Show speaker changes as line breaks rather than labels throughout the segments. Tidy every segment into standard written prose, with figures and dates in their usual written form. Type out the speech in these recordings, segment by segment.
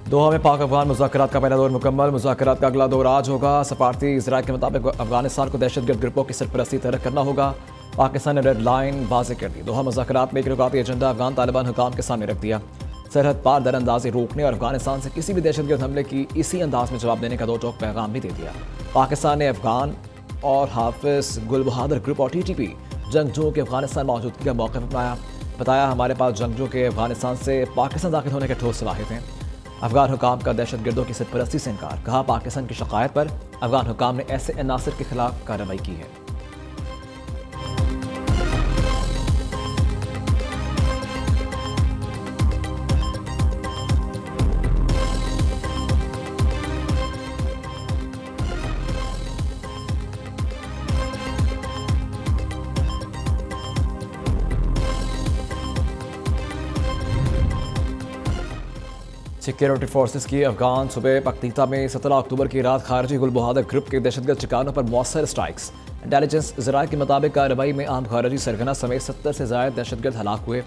दोहा में पाक अफगान मुज़ाकरात का पहला दौर मुकम्मल। मुज़ाकरात का अगला दौर आज होगा। सफारती इज़राइल के मुताबिक अफगानिस्तान को दहशतगर्द ग्रुपों की सरपरस्ती तर्क करना होगा। पाकिस्तान ने रेड लाइन वाज़ेह कर दी। दोहा मुज़ाकरात में एक रुकावती एजेंडा अफगान तालिबान हुकाम के सामने रख दिया। सरहद पार दरअंदाजी रोकने और अफगानिस्तान से किसी भी दहशतगर्द हमले की इसी अंदाज में जवाब देने का दो टोक पैगाम भी दे दिया। पाकिस्तान ने अफगान और हाफिज गुल बहादुर ग्रुप और TTP जंगजुओं के अफगानिस्तान मौजूदगी का मौक़िफ़ अपनाया। बताया, हमारे पास जंगजुओं के अफगानिस्तान से पाकिस्तान दाखिल होने के ठोस सलाहियत हैं। अफगान हुकाम का दहशतगर्दों की सरपरस्ती से इनकार। कहा, पाकिस्तान की शिकायत पर अफगान हुकाम ने ऐसे अनासर के खिलाफ कार्रवाई की है। सिक्योरिटी फोर्सेस की अफगान सूबे पख्तीता में 17 अक्टूबर की रात खारजी गुल बहादुर ग्रुप के दहशतगर्द ठिकानों पर मौसर स्ट्राइक्स। इंटेलिजेंस ज़राए के मुताबिक कार्रवाई में आम खारजी सरगना समेत 70 से ज़ायद दहशतगर्द हलाक हुए।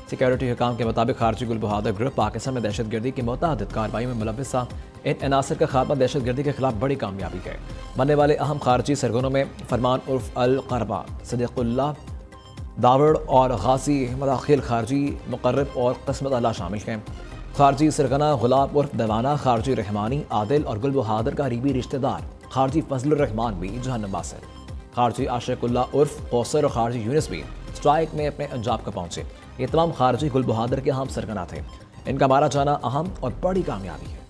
सिक्योरिटी हुकाम के मुताबिक खारजी गुल बहादुर ग्रुप पाकिस्तान में दहशतगर्दी की मुतअद्दिद कार्रवाई में मुलव्विस था। इन अनासर का खात्मा दहशतगर्दी के खिलाफ बड़ी कामयाबी है। मरने वाले अहम खारजी सरगनों में फरमान उर्फ अल करबा, सदीकुल्लाह दावड़ और गाजी मदाखिल खारजी मुकर्रब और किस्मत अल्लाह शामिल हैं। खारजी सरगना गुलाब उर्फ दवाना, खारजी रहमानी आदिल और गुल बहादुर का करीबी रिश्तेदार खारजी फजलुर रहमान भी जहन्नमबाज है। खारजी आशिकुल्लाह उर्फ कौसर और खारजी यूनिस भी स्ट्राइक में अपने अंजाम को पहुंचे। ये तमाम खारजी गुल बहादुर के अहम सरगना थे। इनका मारा जाना अहम और बड़ी कामयाबी है।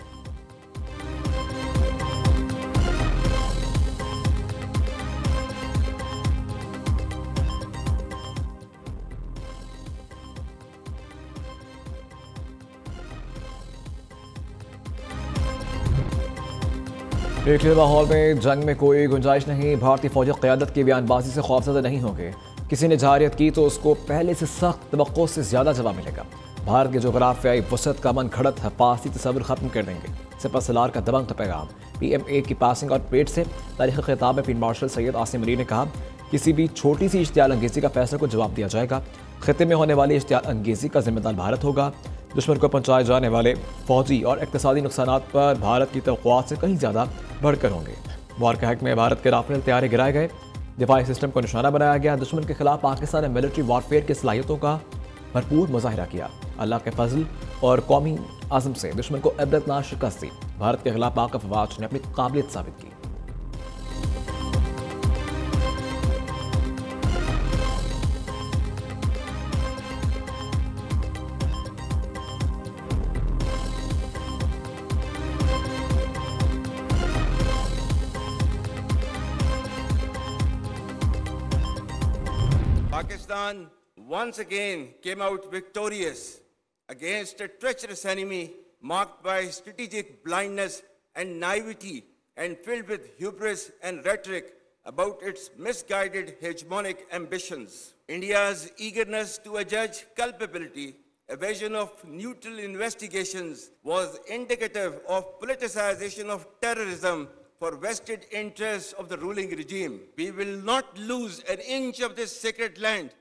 न्यूक्लियर माहौल में जंग में कोई गुंजाइश नहीं। भारतीय फौजी क़यादत की बयानबाजी से खौफजदा नहीं होंगे। किसी ने जारियत की तो उसको पहले से सख्त तवक्को से ज़्यादा जवाब मिलेगा। भारत के जोग्राफियाई वसत का मन खड़त हफासी तस्वुर ख़त्म कर देंगे। सिपहसालार का दबंग पैगाम। PMA की पासिंग और पेट से तारीख़ खिताब में फील्ड मार्शल सैयद आसिम अली ने कहा, किसी भी छोटी सी इश्तियाल अंगेज़ी का फैसले को जवाब दिया जाएगा। खिते में होने वाली इश्तियाल अंगेज़ी का जिम्मेदार भारत होगा। दुश्मन को पहुँचाए जाने वाले फौजी और इक़्तिसादी नुकसानात पर भारत की तवक्कुआत से कहीं ज़्यादा बढ़कर होंगे। वार के हक में भारत के राफेल तैयारे गिराए गए। दिफाई सिस्टम को निशाना बनाया गया। दुश्मन के खिलाफ पाकिस्तान ने मिलिट्री वारफेयर की सलाहियतों का भरपूर मुजाहिरा किया। अल्लाह के फजल और कौमी आज़म से दुश्मन को इबरतनाक शिकस्त दी। भारत के खिलाफ पाक अफवाज ने अपनी काबिलियत साबित की।
Pakistan once again came out victorious against a treacherous enemy marked by strategic blindness and naivety and filled with hubris and rhetoric about its misguided hegemonic ambitions. India's eagerness to adjudge culpability, evasion of neutral investigations was indicative of politicization of terrorism for vested interests of the ruling regime. We will not lose an inch of this sacred land,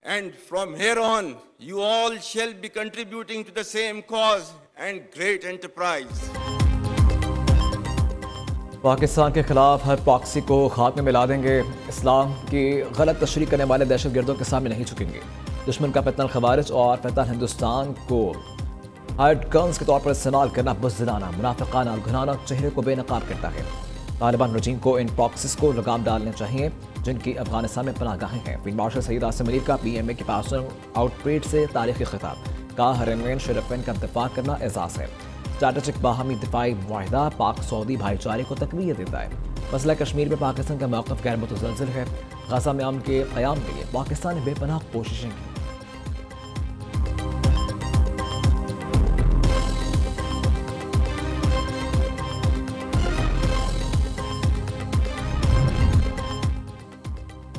and from here on, you all shall be contributing to the same cause and great enterprise.
Pakistan के खिलाफ हर proxy को खात्मे में ला देंगे। इस्लाम की गलत तशरीह करने वाले दहशतगर्दों के सामने नहीं झुकेंगे। दुश्मन का फितनल खवारिज और फितनल हिंदुस्तान को हार्ड गन्स के तौर पर इस्तेमाल करना बुज़दिलाना, मुनाफिकाना और घिनौना चेहरे को बेनकाब करता है। तालिबान रजीम को इन प्रॉक्सीज को लगाम डालने चाहिए जिनकी अफगानिस्तान में पनाहगाहें हैं। फील्ड मार्शल सैयद आसिम अली का PMA के पास आउटरीच से तारीखी खिताब। का हरमैन शरीफैन का दिफा करना एजाज़ है। स्ट्रैटेजिक बाहमी दिफाई मुआहिदा पाक सऊदी भाईचारे को तक़वियत देता है। मसला कश्मीर में पाकिस्तान का मौक़िफ़ गैर मुतज़लज़ल है। गज़ा में अमन के क़याम के लिए पाकिस्तान ने बेपनाह कोशिशें की।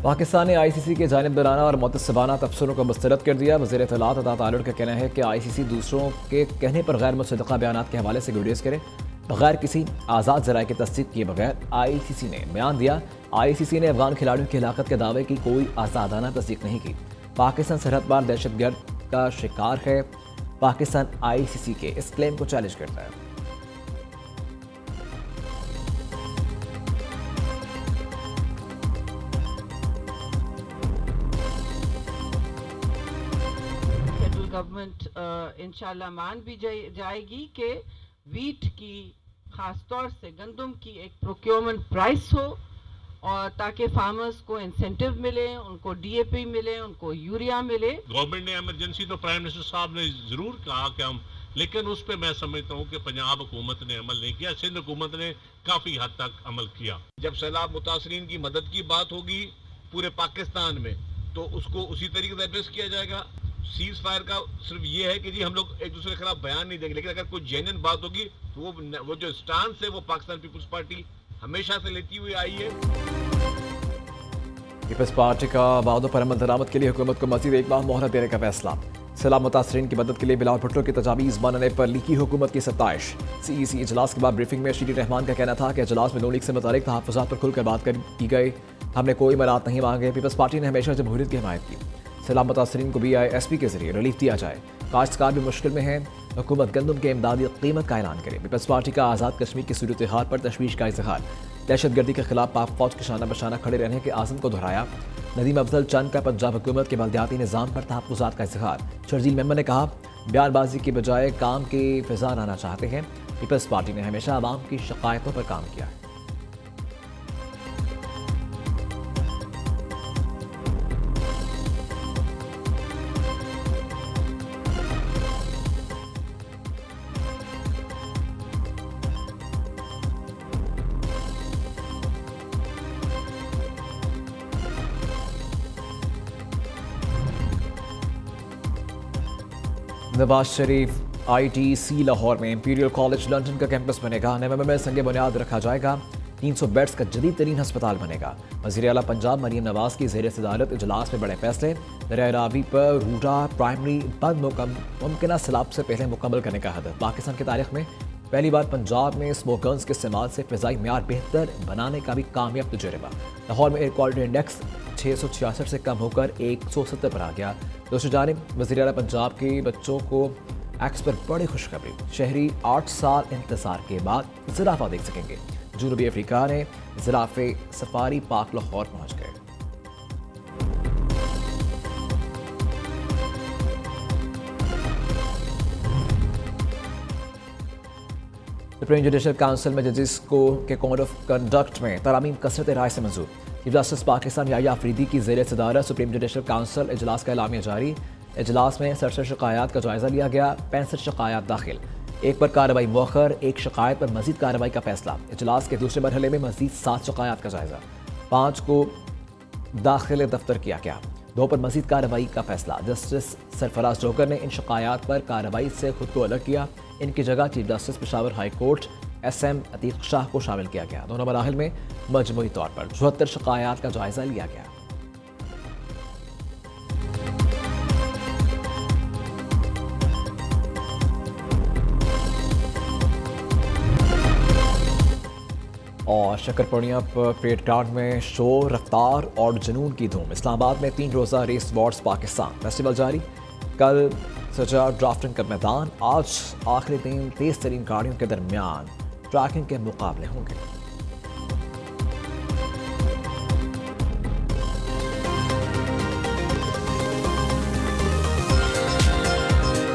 पाकिस्तान ने ICC के जानिबदाराना और मुतअस्सिबाना तबसरों को मुस्तरद कर दिया। वज़ीर इत्तलात अता तालुर का कहना है कि ICC दूसरों के कहने पर गैर मुसद्दक़ा बयानात के हवाले से गुरेज करे। बगैर किसी आज़ाद ज़राए की तस्दीक किए बगैर ICC ने बयान दिया। ICC ने अफगान खिलाड़ियों की हिलाकत के दावे की कोई आज़ादाना तस्दीक नहीं की। पाकिस्तान सरहद पार दहशतगर्द का शिकार है। पाकिस्तान ICC के इस क्लेम को चैलेंज करता है।
गवर्नमेंट इंशाल्लाह मान भी जाएगी कि वीट की, खासतौर से गंदम की एक प्रोक्योरमेंट प्राइस हो, और ताकि फार्मर्स को इंसेंटिव मिले, उनको डीएपी मिले, उनको यूरिया मिले।
गवर्नमेंट ने इमरजेंसी तो प्राइम मिनिस्टर साहब ने जरूर कहा कि हम, लेकिन उस पर मैं समझता हूँ कि पंजाब हुकूमत ने अमल नहीं किया, सिंध हुकूमत ने काफी हद तक अमल किया। जब सैलाब मुतासरीन की मदद की बात होगी पूरे पाकिस्तान में, तो उसको उसी तरीके से एड्रेस किया जाएगा। सीज फायर का सिर्फ ये है कि जी हम लोग एक दूसरे के खिलाफ बयान नहीं देंगे, लेकिन अगर कोई जेन्युइन बात होगी तो वो जो स्टांस है वो पाकिस्तान पीपुल्स पार्टी हमेशा से लेती हुई आई है।
पीपल्स पार्टी का वादों पर अमल दरामद के लिए हुकूमत को मजीद एक माह मोहलत देने का फैसला। सैलाब मुतासरीन की मदद के लिए बिलावल भुट्टो की तजावीज़ मानने पर लिखी हुकूमत की सत्ताइश। CEC इजलास के बाद ब्रीफिंग में श्री रहमान का कहना था कि इजलास में नून लीग से मुतालिक तहफ़्फ़ुज़ात पर खुलकर बात की गई। हमने कोई मराहत नहीं मांगे। पीपल्स पार्टी ने हमेशा जमहूरियत की हिमायत की। सैलाब मुतासरीन को BISP के जरिए रिलीफ दिया जाए। काश्तकार भी मुश्किल में हैं, हुकूमत गंदम के इमदादी कीमत का ऐलान करे। पीपल्स पार्टी का आज़ाद कश्मीर की सूरत हाल पर तशवीश का इजहार। दहशतगर्दी के खिलाफ पाक फौज के शाना बशाना खड़े रहने के आज़म को दोहराया। नदीम अफजल चंद का पंजाब हुकूमत के बलदियाती निज़ाम पर तहफ़्फ़ुज़ात का इजहार। शर्जील मेंबर ने कहा, बयानबाजी की बजाय काम की फिजा लाना चाहते हैं। पीपल्स पार्टी ने हमेशा आवाम की शिकायतों पर काम किया है। नवाज शरीफ ITC लाहौर में इंपीरियल कॉलेज लंदन का कैंपस बनेगा। नवंबर में संग बुनियाद रखा जाएगा। 300 बेड्स का जदीद तरीन अस्पताल बनेगा। वज़ीर आला पंजाब मरीम नवाज की ज़ेर सदारत इजलास में बड़े फैसले। दरिया रावी पर रूटा प्राइमरी बंद मुमकिन सैलाब से पहले मुकम्मल करने का हदफ। पाकिस्तान की तारीख में पहली बार पंजाब में स्मोक गन्स के इस्तेमाल से फ़िज़ाई मेयार बेहतर बनाने का भी कामयाब तजुर्बा। लाहौर में एयर क्वालिटी इंडेक्स 666 से कम होकर 170 पर आ गया। दूसरी जानिब वज़ीर आला पंजाब के बच्चों को एक्स पर बड़ी खुशखबरी। शहरी 8 साल इंतजार के बाद ज़िराफ़ा देख सकेंगे। जनूबी अफ्रीका ने ज़िराफ़े सफारी पार्क लाहौर पहुँच गए। सुप्रीम जुडिशल काउंसिल में जजेस को के कोड ऑफ कंडक्ट में तरामीम कसरत राय से मंजूर। चीफ जस्टिस पाकिस्तान याया अफरीदी की ज़ेर सदारत सुप्रीम जुडिशल काउंसिल इजलास का एलामिया जारी। इजलास में 67 शिकायत का जायजा लिया गया। 65 शिकायत दाखिल, एक पर कार्रवाई मौखर, एक शिकायत पर मजीद कार्रवाई का फैसला। इजलास के दूसरे मरहले में मजीद 7 शिकायत का जायजा। 5 को दाखिल दफ्तर किया गया, 2 पर मजीद कार्रवाई का फैसला। जस्टिस सरफराज जोकर ने इन शिकायत पर कार्रवाई से खुद को अलग किया। इनकी जगह chief justice Peshawar high court SM Atiq Shah को शामिल किया गया। दोनों मराहिल में मजमूई तौर पर 74 शिकायत का जायजा लिया गया। और शकरपुड़िया परेड ग्राउंड में शो, रफ्तार और जुनून की धूम। इस्लामाबाद में 3 रोज़ा रेस वॉर्ड्स पाकिस्तान फेस्टिवल जारी। कल सजा ड्राफ्टिंग का मैदान, आज आखिरी दिन तेज तरीन गाड़ियों के दरमियान ट्रैकिंग के मुकाबले होंगे।